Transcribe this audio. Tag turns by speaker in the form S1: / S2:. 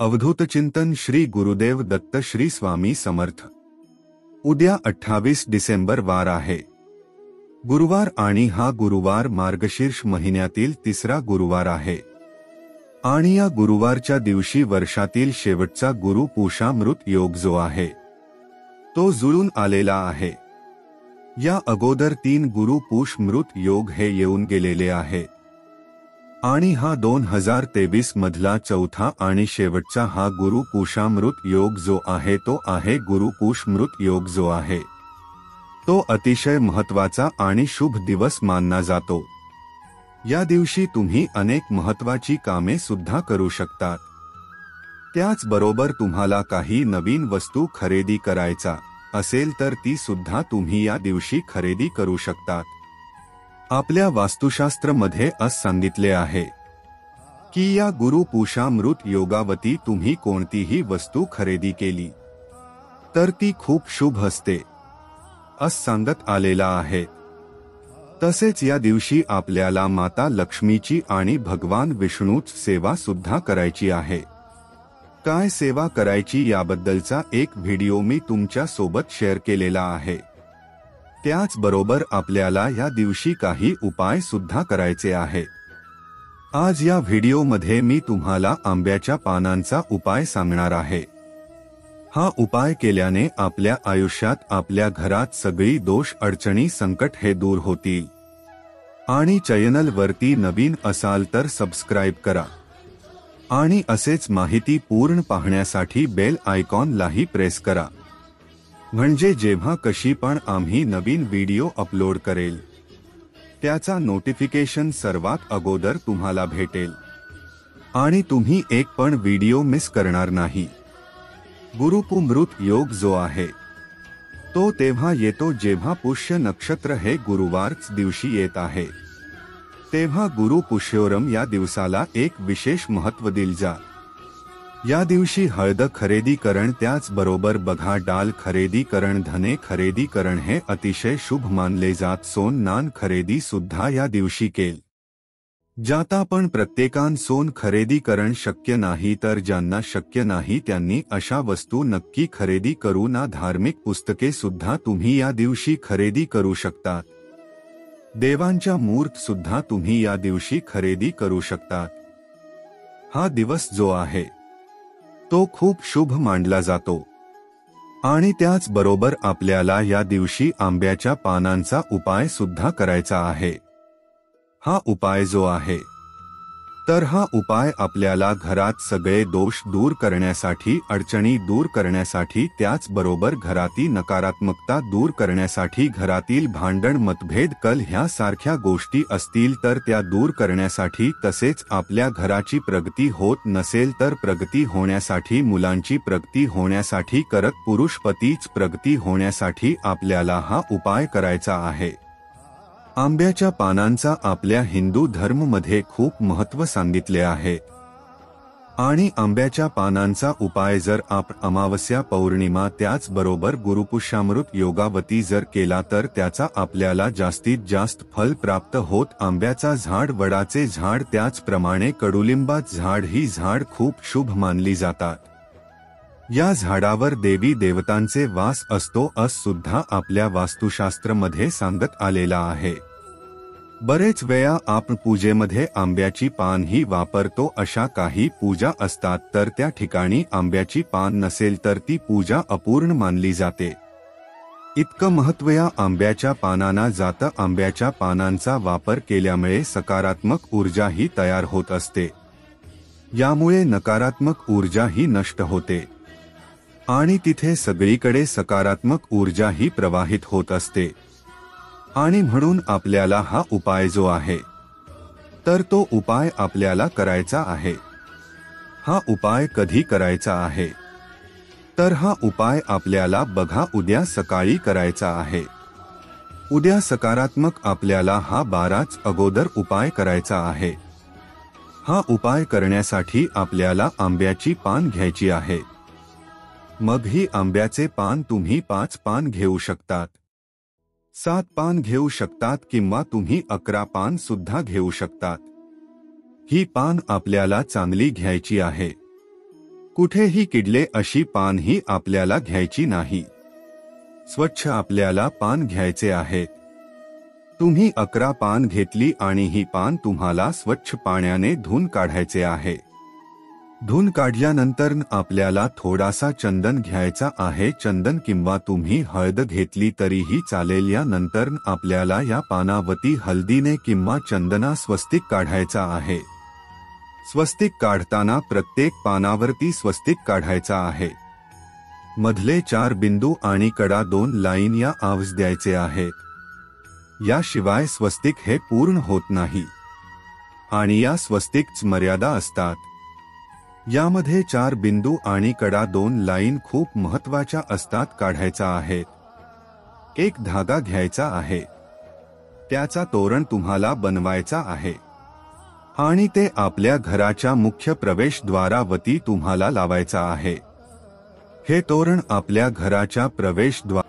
S1: अवधूत चिंतन श्री गुरुदेव दत्त श्री स्वामी समर्थ। उद्या 28 डिसेंबर वार आहे, गुरुवार, आणि हा गुरुवार मार्गशीर्ष महिन्यातील तिसरा गुरुवार आहे आणि या गुरुवारच्या दिवशी वर्षातील शेवटचा गुरु पुषामृत योग जो आहे तो जुळून आलेला आहे। या अगोदर 3 गुरु पुषमृत योग हे येऊन गेलेले आहे आणि हा 2023 मधला चौथा आणि शेवटचा हा गुरु पुषामृत योग जो आहे तो आहे गुरु पुषमृत योग जो आहे तो अतिशय महत्त्वाचा आणि शुभ दिवस मानला जातो। या दिवशी तुम्ही अनेक महत्त्वाची कामे सुद्धा करू शकतात। त्याचबरोबर तुम्हाला काही नवीन वस्तू खरेदी करायचा असेल तर ती सुद्धा तुम्ही या दिवशी खरेदी करू शकतात। आपल्या वास्तुशास्त्र मध्ये असं सांगितले आहे की या गुरु पुषामृत योगावती तुम्ही कोणतीही वस्तू खरेदी केली तर ती खूप शुभ असते असं सांगत आलेला आहे। तसेच या दिवशी आपल्याला माता लक्ष्मीची आणि भगवान विष्णूची सेवा सुद्धा करायची आहे। काय सेवा करायची याबद्दलचा एक व्हिडिओ मी तुमच्या सोबत शेअर केलेला आहे। त्याचबरोबर आपल्याला या दिवशी काही उपाय सुद्धा करायचे आहेत। आज या व्हिडिओमध्ये मी तुम्हाला आंब्याच्या पानांचा उपाय सांगणार आहे। हा उपाय केल्याने आपल्या आयुष्यात, आपल्या घरात सगळी दोष, अडचणी, संकट हे दूर होतील। आणि चॅनल वरती नवीन असाल तर सबस्क्राइब करा आणि असेच माहिती पूर्ण पाहण्यासाठी बेल आयकॉनलाही प्रेस करा, म्हणजे जेव्हा कशी पण आम्ही नवीन व्हिडिओ अपलोड करेल त्याचा नोटिफिकेशन सर्वात अगोदर तुम्हाला भेटेल आणि तुम्ही एक पण व्हिडिओ मिस करणार नाही। गुरु पुषमृत योग जो आहे तो तेव्हा येतो जेव्हा पुष्य नक्षत्र हे गुरुवारच दिवशी येत आहे, तेव्हा गुरु पुष्योरम या दिवसाला एक विशेष महत्त्व दिले जाते। या दिवशी हळद खरेदी करण, त्याचबरोबर बघा डाल खरेदी करण, धने खरेदी करण हे अतिशय शुभ मानले जात। सोन नान खरेदी सुद्धा या दिवशी केल जाता, पण प्रत्येकान सोन खरेदी करण शक्य नाही, तर ज्यांना शक्य नाही त्यांनी अशा वस्तू नक्की खरेदी करू ना। धार्मिक पुस्तके सुद्धा तुम्ही या दिवशी खरेदी करू शकतात। देवांच्या मूर्त सुद्धा तुम्ही या दिवशी खरेदी करू शकतात। हा दिवस जो आहे तो खूप शुभ मानला जातो आणि त्याचबरोबर आपल्याला या दिवशी आंब्याच्या पानांचा उपाय सुद्धा करायचा आहे। हा उपाय जो आहे तर हा उपाय आपल्याला घरात सगळे दोष दूर करण्यासाठी, अडचणी दूर करण्यासाठी, त्याचबरोबर घरातील नकारात्मकता दूर करण्यासाठी, घरातील भांडण, मतभेद, कल ह्या सारख्या गोष्टी असतील तर त्या दूर करण्यासाठी, तसेच आपल्या घराची प्रगती होत नसेल तर प्रगती होण्यासाठी, मुलांची प्रगती होण्यासाठी, करत पुरुष पतीच प्रगती होण्यासाठी आपल्याला हा उपाय करायचा आहे। आंब्याच्या पानांचा आपल्या हिंदू धर्म मध्ये खूप महत्त्व सांगितले आहे आणि आंब्याच्या पानांचा उपाय जर आपण अमावस्या, पौर्णिमा, त्याचबरोबर गुरुपुषामृत योगावती जर केला तर त्याचा आपल्याला जास्तीत जास्त फल प्राप्त होत। आंब्याचा झाड, वडाचे झाड, त्याचप्रमाणे कडुलिंबाचे झाड ही झाड खूप शुभ मानली जातात। या झाडावर देवी देवतांचे वास असतो असं सुद्धा आपल्या वास्तुशास्त्र मध्ये सांगत आलेला आहे। बरेच वेळा आपण पूजेमध्ये आंब्याची पान ही वापरतो। अशा काही पूजा असतात तर त्या ठिकाणी आंब्याची पान नसेल तर ती पूजा अपूर्ण मानली जाते। इतकं महत्त्व या आंब्याच्या पानांना जातं। आंब्याच्या पानांचा वापर केल्यामुळे सकारात्मक ऊर्जा ही तयार होत असते, यामुळे नकारात्मक ऊर्जा ही नष्ट होते आणि तिथे सगळीकडे सकारात्मक ऊर्जा ही प्रवाहित होत असते। आणि म्हणून आपल्याला हा उपाय जो आहे तर तो उपाय आपल्याला करायचा आहे। हा उपाय कधी करायचा आहे तर हा उपाय आपल्याला बघा उद्या सकाळी करायचा आहे। उद्या सकारात्मक आपल्याला हा 12च अगोदर उपाय करायचा आहे। हा उपाय करण्यासाठी आपल्याला आंब्याची पान घ्यायची आहे। मग ही आंब्याचे पान तुम्ही 5 पान घेऊ शकतात, 7 पान घेऊ शकतात किंवा तुम्ही 11 पान सुद्धा घेऊ शकतात। ही पान आपल्याला चांगली घ्यायची आहे कुठेही किडले अशी पानही आपल्याला घ्यायची नाही. स्वच्छ आपल्याला पान घ्यायचे आहे. तुम्ही 11 पान घेतली आणि ही पान तुम्हाला स्वच्छ पाण्याने धुवून काढायचे आहे. धुवून काढल्यानंतर आपल्याला थोडासा चंदन घ्यायचा आहे. चंदन किंवा तुम्ही हळद घेतली तरीही चालेल. यानंतर आपल्याला या पानावरती हळदीने किंवा चंदना स्वस्तिक काढायचा आहे. स्वस्तिक काढताना प्रत्येक पानावरती स्वस्तिक काढायचा आहे. मधले 4 बिंदू आणि कडा 2 लाईन या आवाज द्यायचे आहेत. याशिवाय स्वस्तिक हे पूर्ण होत नाही आणि या स्वस्तिकच मर्यादा असतात. यामध्ये 4 बिंदू आणि कडा 2 लाईन खूप महत्त्वाच्या असतात. काढायचा आहे. एक धागा घ्यायचा आहे. त्याचा तोरण तुम्हाला बनवायचा आहे आणि ते आपल्या घराच्या मुख्य प्रवेशद्वारावरती तुम्हाला लावायचा आहे. हे तोरण आपल्या घराच्या प्रवेशद्वार